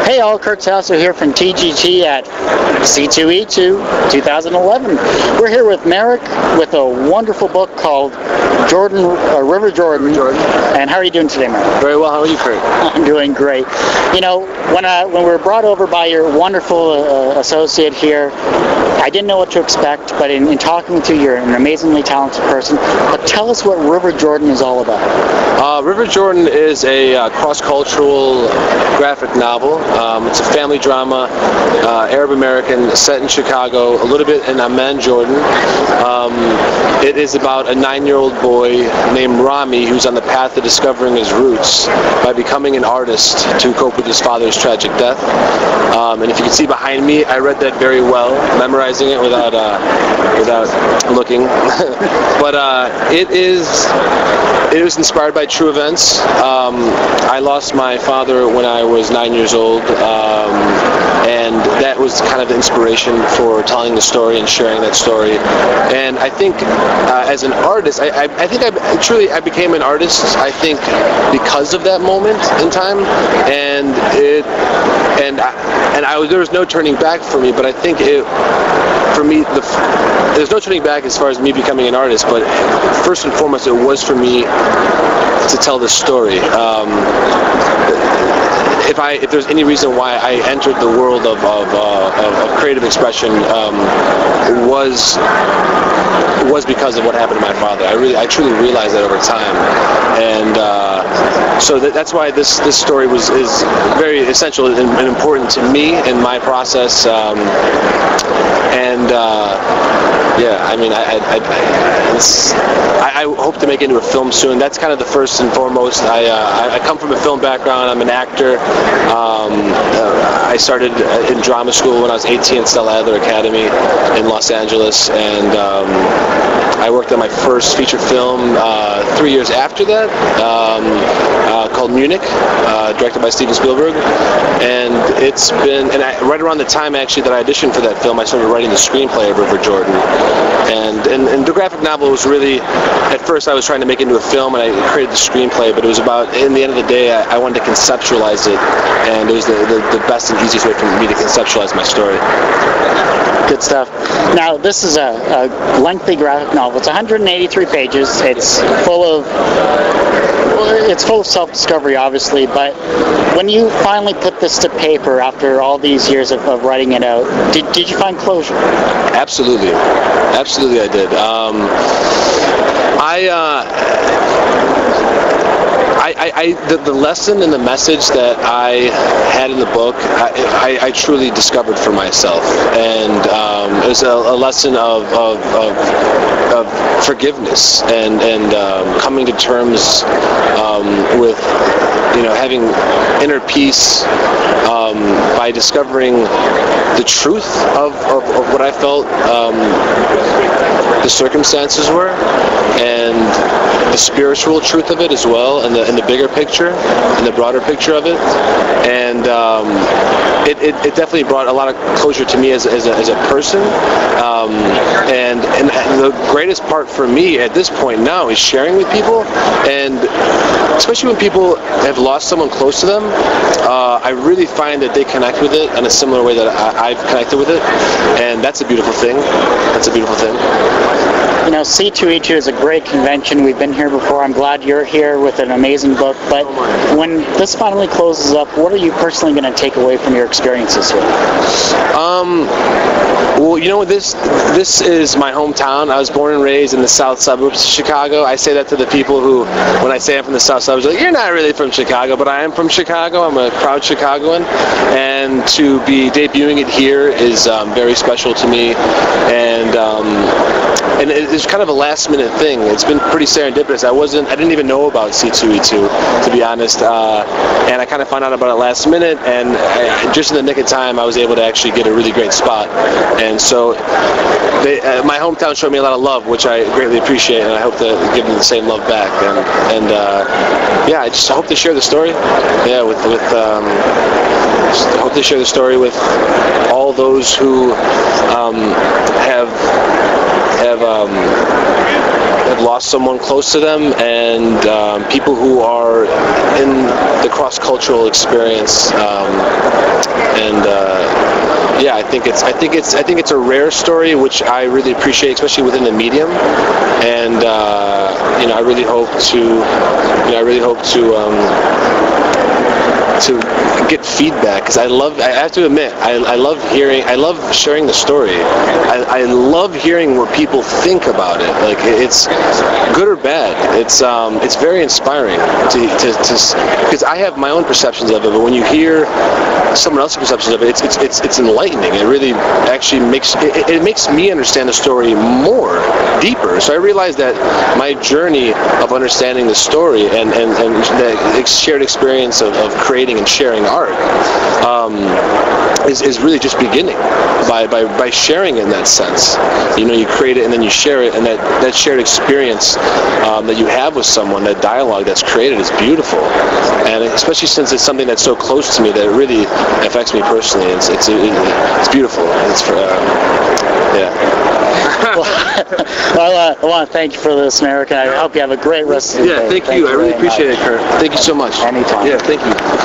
Hey all, Kurt Sasser here from TGT at C2E2 2011. We're here with Merik with a wonderful book called River Jordan. And how are you doing today, Merik? Very well. How are you, Kurt? I'm doing great. You know, when we were brought over by your wonderful associate here, I didn't know what to expect, but in talking to you, you're an amazingly talented person. But tell us what River Jordan is all about. River Jordan is a cross-cultural graphic novel. It's a family drama, Arab-American, set in Chicago, a little bit in Amman, Jordan. It is about a 9-year-old boy named Rami who's on the path to discovering his roots by becoming an artist to cope with his father's tragic death. And if you can see behind me, I read that very well, memorizing it without looking. But it was inspired by true events. I lost my father when I was 9 years old, and that was kind of the inspiration for telling the story and sharing that story. And I think as an artist, I think I became an artist, I think, because of that moment in time, and there was no turning back for me. But I think there's no turning back as far as me becoming an artist, but first and foremost, it was for me to tell this story. If there's any reason why I entered the world of creative expression, was because of what happened to my father. I truly realized that over time, and so that's why this story is very essential and important to me in my process. Yeah, I mean, I hope to make it into a film soon. That's kind of the first and foremost. I come from a film background. I'm an actor. I started in drama school when I was 18 at Stella Adler Academy in Los Angeles, and I worked on my first feature film 3 years after that, called Munich, directed by Steven Spielberg. And it's been, right around the time actually that I auditioned for that film, I started writing the screenplay of River Jordan. And the graphic novel was really, at first I was trying to make it into a film, and I created the screenplay, but it was about, in the end of the day, I wanted to conceptualize it, and it was the best and easiest way for me to conceptualize my story. Good stuff. Now, this is a lengthy graphic novel. It's 183 pages. It's full of self-discovery, obviously, but when you finally put this to paper after all these years of writing it out, did you find closure? Absolutely. Absolutely I did. The lesson and the message that I had in the book, I truly discovered for myself, and it was a lesson of forgiveness and coming to terms with, having inner peace by discovering the truth of what I felt the circumstances were, and the spiritual truth of it as well, and the bigger picture and the broader picture of it. And it definitely brought a lot of closure to me as a person. And the greatest part for me at this point now is sharing with people, and especially when people have lost someone close to them, I really find that they connect with it in a similar way that I've connected with it, and that's a beautiful thing. That's a beautiful thing. C2E2 is a great convention. We've been here before. I'm glad you're here with an amazing book. But when this finally closes up, what are you personally going to take away from your experiences here? Well, this is my hometown. I was born and raised in the south suburbs of Chicago. I say that to the people who, when I say I'm from the south suburbs, like, you're not really from Chicago, but I am from Chicago. I'm a proud Chicagoan, and to be debuting it here is very special to me. And it's kind of a last-minute thing. It's been pretty serendipitous. I didn't even know about C2E2, to be honest, and I kind of found out about it last minute, and just in the nick of time, I was able to actually get a really great spot. And so my hometown showed me a lot of love, which I greatly appreciate, and I hope to give them the same love back. And yeah, I just hope to share the story. Yeah, I hope to share the story with all those who have have lost someone close to them, and people who are in the cross-cultural experience. Yeah, I think it's a rare story, which I really appreciate, especially within the medium. And I really hope to get feedback, because I have to admit, I love sharing the story. I love hearing what people think about it. Like, it's good or bad. It's very inspiring because I have my own perceptions of it, but when you hear someone else's perceptions of it, it's enlightening. It really actually makes me understand the story more deeper. So I realized that my journey of understanding the story and the shared experience of creating and sharing art is really just beginning by sharing in that sense. You create it and then you share it, and that shared experience that you have with someone, that dialogue that's created, is beautiful. And especially since it's something that's so close to me that it really affects me personally. It's beautiful. It's yeah. Well, I want to thank you for this, Merik, and I hope you have a great rest of the day. Yeah, thank you. I really appreciate it, Kurt. Thank you so much. Anytime. Yeah, thank you.